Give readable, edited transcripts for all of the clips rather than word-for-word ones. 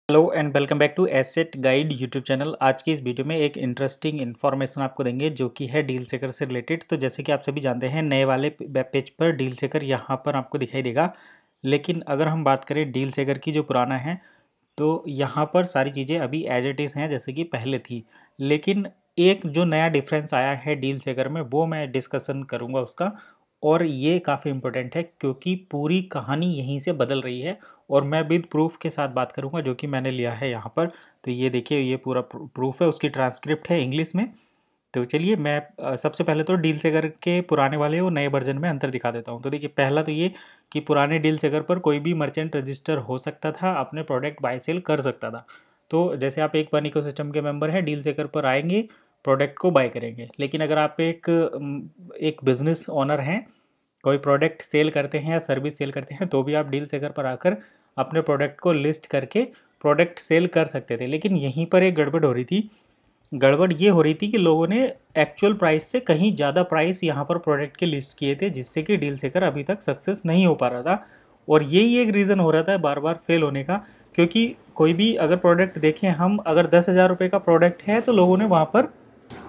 Hello and welcome back to Asset Guide YouTube channel. आज की इस वीडियो में एक इंटरेस्टिंग इन्फॉर्मेशन आपको देंगे जो कि है डील सेकर से रिलेटेड। तो जैसे कि आप सभी जानते हैं, नए वाले वेब पेज पर डील सेकर यहाँ पर आपको दिखाई देगा। लेकिन अगर हम बात करें डील सेकर की जो पुराना है, तो यहाँ पर सारी चीज़ें अभी एज इट इज़ हैं जैसे कि पहले थी। लेकिन एक जो नया डिफरेंस आया है डील सेकर में, वो मैं डिस्कशन करूँगा उसका। और ये काफ़ी इम्पोर्टेंट है क्योंकि पूरी कहानी यहीं से बदल रही है। और मैं विद प्रूफ के साथ बात करूँगा जो कि मैंने लिया है यहाँ पर। तो ये देखिए, ये पूरा प्रूफ है, उसकी ट्रांसक्रिप्ट है इंग्लिश में। तो चलिए मैं सबसे पहले तो डील सेकर के पुराने वाले और नए वर्जन में अंतर दिखा देता हूँ। तो देखिए, पहला तो ये कि पुराने डील सेकर पर कोई भी मर्चेंट रजिस्टर हो सकता था, अपने प्रोडक्ट बाय सेल कर सकता था। तो जैसे आप एक वन इकोसिस्टम के मेंबर हैं, डील सेकर पर आएंगे, प्रोडक्ट को बाय करेंगे। लेकिन अगर आप एक बिजनेस ओनर हैं, कोई प्रोडक्ट सेल करते हैं या सर्विस सेल करते हैं, तो भी आप डील सेकर पर आकर अपने प्रोडक्ट को लिस्ट करके प्रोडक्ट सेल कर सकते थे। लेकिन यहीं पर एक गड़बड़ हो रही थी। गड़बड़ ये हो रही थी कि लोगों ने एक्चुअल प्राइस से कहीं ज़्यादा प्राइस यहाँ पर प्रोडक्ट के लिस्ट किए थे, जिससे कि डील सेकर अभी तक सक्सेस नहीं हो पा रहा था। और यही एक रीज़न हो रहा था बार बार फेल होने का। क्योंकि कोई भी अगर प्रोडक्ट देखें हम, अगर 10,000 रुपये का प्रोडक्ट है तो लोगों ने वहाँ पर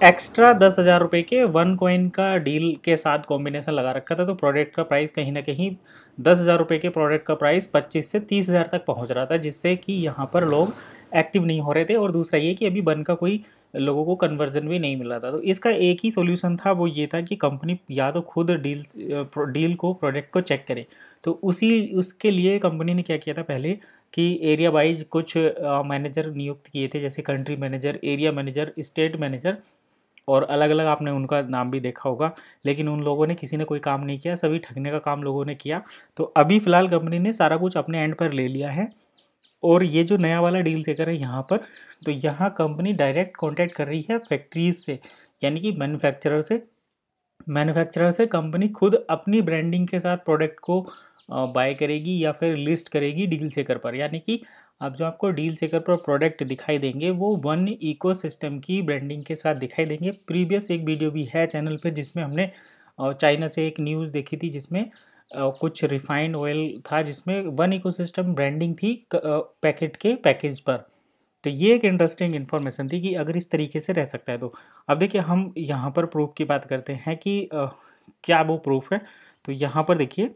एक्स्ट्रा 10,000 रुपये के वन कॉइन का डील के साथ कॉम्बिनेशन लगा रखा था। तो प्रोडक्ट का प्राइस कहीं ना कहीं 10,000 रुपये के प्रोडक्ट का प्राइस 25 से 30,000 तक पहुंच रहा था, जिससे कि यहाँ पर लोग एक्टिव नहीं हो रहे थे। और दूसरा ये कि अभी वन का कोई लोगों को कन्वर्जन भी नहीं मिल रहा था। तो इसका एक ही सॉल्यूशन था, वो ये था कि कंपनी या तो खुद डील को प्रोडक्ट को चेक करे। तो उसके लिए कंपनी ने क्या किया था पहले कि एरिया वाइज कुछ मैनेजर नियुक्त किए थे, जैसे country manager, area manager, state manager, और अलग अलग आपने उनका नाम भी देखा होगा। लेकिन उन लोगों ने किसी ने कोई काम नहीं किया, सभी ठगने का काम लोगों ने किया। तो अभी फ़िलहाल कंपनी ने सारा कुछ अपने एंड पर ले लिया है। और ये जो नया वाला डील सेकर है यहाँ पर, तो यहाँ कंपनी डायरेक्ट कॉन्टैक्ट कर रही है फैक्ट्रीज से, यानी कि मैन्युफैक्चरर से कंपनी खुद अपनी ब्रांडिंग के साथ प्रोडक्ट को बाय करेगी या फिर लिस्ट करेगी डील सेकर पर। यानी कि अब जो आपको डील सेकर पर प्रोडक्ट दिखाई देंगे, वो वन इकोसिस्टम की ब्रांडिंग के साथ दिखाई देंगे। प्रीवियस एक वीडियो भी है चैनल पे जिसमें हमने चाइना से एक न्यूज़ देखी थी, जिसमें कुछ रिफाइंड ऑयल था जिसमें वन इकोसिस्टम ब्रांडिंग थी पैकेट के पैकेज पर। तो ये एक इंटरेस्टिंग इन्फॉर्मेशन थी कि अगर इस तरीके से रह सकता है तो। अब देखिए, हम यहाँ पर प्रूफ की बात करते हैं कि क्या वो प्रूफ है। तो यहाँ पर देखिए,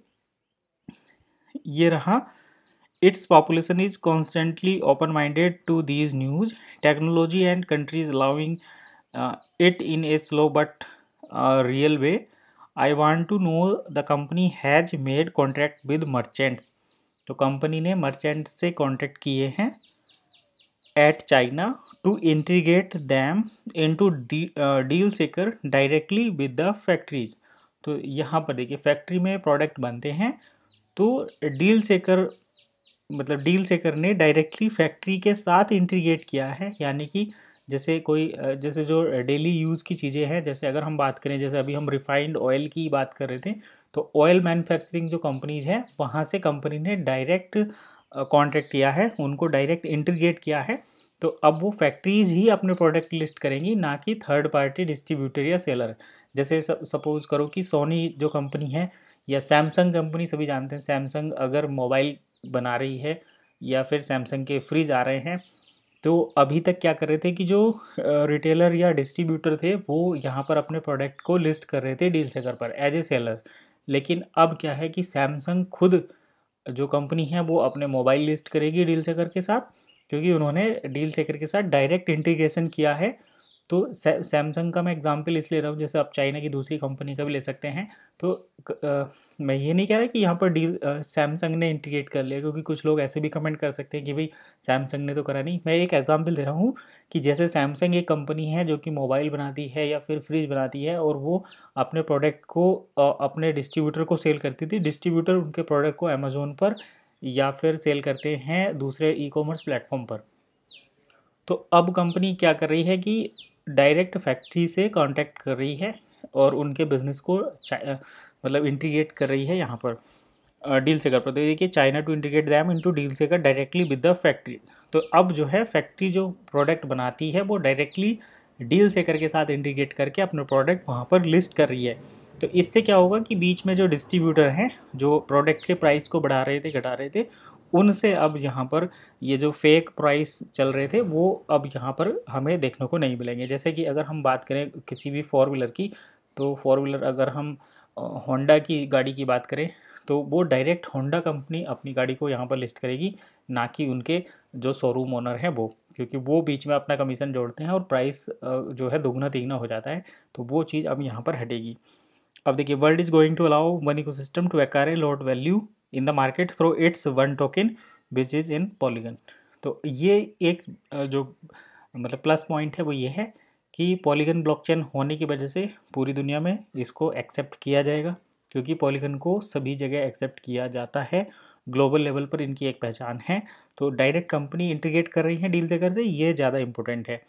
ये रहा। Its population is constantly open minded to these news technology and countries allowing it in a slow but real way. I want to know the company has made contract with merchants. तो company ने merchant से contract किए हैं at China to integrate them into deal seeker directly with the factories. तो यहाँ पर देखिए, factory में प्रोडक्ट बनते हैं, तो डील सेकर मतलब डील सेकर ने डायरेक्टली फैक्ट्री के साथ इंटीग्रेट किया है। यानी कि जैसे जो डेली यूज़ की चीज़ें हैं, जैसे अगर हम बात करें, जैसे अभी हम रिफाइंड ऑयल की बात कर रहे थे, तो ऑयल मैन्युफैक्चरिंग जो कंपनीज हैं, वहाँ से कंपनी ने डायरेक्ट कॉन्ट्रैक्ट किया है, उनको डायरेक्ट इंटीग्रेट किया है। तो अब वो फैक्ट्रीज ही अपने प्रोडक्ट लिस्ट करेंगी, ना कि थर्ड पार्टी डिस्ट्रीब्यूटर या सेलर। जैसे सपोज करो कि सोनी जो कंपनी है, या सैमसंग कंपनी, सभी जानते हैं सैमसंग अगर मोबाइल बना रही है या फिर सैमसंग के फ्रिज आ रहे हैं, तो अभी तक क्या कर रहे थे कि जो रिटेलर या डिस्ट्रीब्यूटर थे, वो यहाँ पर अपने प्रोडक्ट को लिस्ट कर रहे थे डील सेकर पर एज ए सेलर। लेकिन अब क्या है कि सैमसंग खुद जो कंपनी है, वो अपने मोबाइल लिस्ट करेगी डील सेकर के साथ, क्योंकि उन्होंने डील सेकर के साथ डायरेक्ट इंटीग्रेशन किया है। तो सैमसंग का मैं एग्जांपल इसलिए रहा हूँ, जैसे आप चाइना की दूसरी कंपनी का भी ले सकते हैं। तो मैं ये नहीं कह रहा कि यहाँ पर सैमसंग ने इंटीग्रेट कर लिया, क्योंकि कुछ लोग ऐसे भी कमेंट कर सकते हैं कि भाई सैमसंग ने तो करा नहीं। मैं एक एग्जांपल दे रहा हूँ कि जैसे सैमसंग एक कंपनी है जो कि मोबाइल बनाती है या फिर फ्रिज बनाती है, और वो अपने प्रोडक्ट को अपने डिस्ट्रीब्यूटर को सेल करती थी। डिस्ट्रीब्यूटर उनके प्रोडक्ट को अमेज़ोन पर या फिर सेल करते हैं दूसरे ई कॉमर्स प्लेटफॉर्म पर। तो अब कंपनी क्या कर रही है कि डायरेक्ट फैक्ट्री से कांटेक्ट कर रही है और उनके बिजनेस को मतलब इंटीग्रेट कर रही है यहाँ पर डील सेकर पर। तो देखिए, China to integrate them into deal seeker directly with the factory. तो अब जो है, फैक्ट्री जो प्रोडक्ट बनाती है, वो डायरेक्टली डील सेकर के साथ इंटीग्रेट करके अपने प्रोडक्ट वहाँ पर लिस्ट कर रही है। तो इससे क्या होगा कि बीच में जो डिस्ट्रीब्यूटर हैं, जो प्रोडक्ट के प्राइस को बढ़ा रहे थे, घटा रहे थे, उनसे अब यहाँ पर ये जो फेक प्राइस चल रहे थे वो अब यहाँ पर हमें देखने को नहीं मिलेंगे। जैसे कि अगर हम बात करें किसी भी फोर व्हीलर की, तो फोर व्हीलर अगर हम होंडा की गाड़ी की बात करें तो वो डायरेक्ट होंडा कंपनी अपनी गाड़ी को यहाँ पर लिस्ट करेगी, ना कि उनके जो शोरूम ओनर हैं वो, क्योंकि वो बीच में अपना कमीशन जोड़ते हैं और प्राइस जो है दुगना तिगना हो जाता है। तो वो चीज़ अब यहाँ पर हटेगी। अब देखिए, world is going to allow one ecosystem to acquire lot value in the market through its one token which is in Polygon. तो ये एक जो मतलब प्लस पॉइंट है वो ये है कि पॉलीगन ब्लॉकचेन होने की वजह से पूरी दुनिया में इसको एक्सेप्ट किया जाएगा, क्योंकि पॉलीगन को सभी जगह एक्सेप्ट किया जाता है, ग्लोबल लेवल पर इनकी एक पहचान है। तो डायरेक्ट कंपनी इंटीग्रेट कर रही है डील सेकर से, ये ज़्यादा इम्पोर्टेंट है।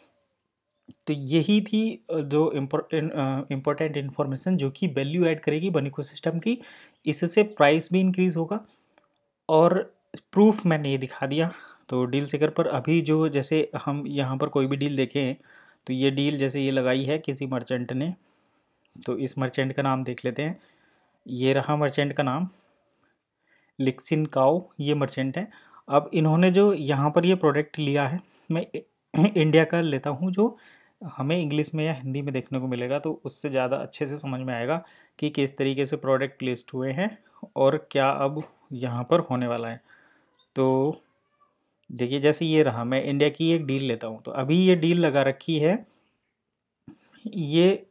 तो यही थी जो इम्पोर्टेंट इन्फॉर्मेशन जो कि वैल्यू ऐड करेगी वन इकोसिस्टम की। इससे प्राइस भी इंक्रीज़ होगा और प्रूफ मैंने ये दिखा दिया। तो डील सेकर पर अभी जो, जैसे हम यहाँ पर कोई भी डील देखें तो ये डील जैसे ये लगाई है किसी मर्चेंट ने, तो इस मर्चेंट का नाम देख लेते हैं। ये रहा मर्चेंट का नाम, लिक्सिन काओ, ये मर्चेंट है। अब इन्होंने जो यहाँ पर ये प्रोडक्ट लिया है, मैं इंडिया का लेता हूँ जो हमें इंग्लिश में या हिंदी में देखने को मिलेगा, तो उससे ज़्यादा अच्छे से समझ में आएगा कि किस तरीके से प्रोडक्ट लिस्ट हुए हैं और क्या अब यहाँ पर होने वाला है। तो देखिए, जैसे ये रहा, मैं इंडिया की एक डील लेता हूँ, तो अभी ये डील लगा रखी है, ये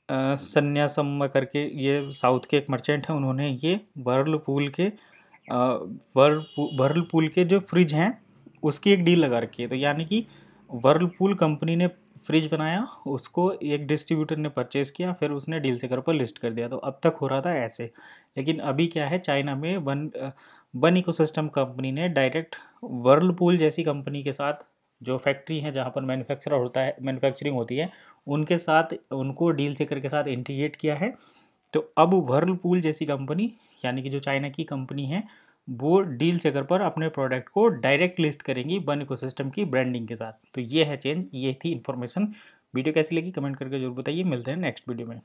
सन्यासम्मा करके, ये साउथ के एक मर्चेंट हैं, उन्होंने ये वर्लपूल के जो फ्रिज हैं उसकी एक डील लगा रखी है। तो यानी कि वर्लपूल कंपनी ने फ्रिज बनाया, उसको एक डिस्ट्रीब्यूटर ने परचेज़ किया, फिर उसने डील सेकर पर लिस्ट कर दिया। तो अब तक हो रहा था ऐसे, लेकिन अभी क्या है, चाइना में वन इकोसिस्टम कंपनी ने डायरेक्ट वर्लपूल जैसी कंपनी के साथ, जो फैक्ट्री है जहाँ पर मैन्युफैक्चरिंग होती है, उनके साथ, उनको डील सेकर के साथ इंटीग्रेट किया है। तो अब वर्लपूल जैसी कंपनी, यानी कि जो चाइना की कंपनी है, वो डील सेकर पर अपने प्रोडक्ट को डायरेक्ट लिस्ट करेंगी वन इकोसिस्टम की ब्रांडिंग के साथ। तो ये है चेंज, ये थी इन्फॉर्मेशन। वीडियो कैसी लगी कमेंट करके जरूर बताइए। मिलते हैं नेक्स्ट वीडियो में।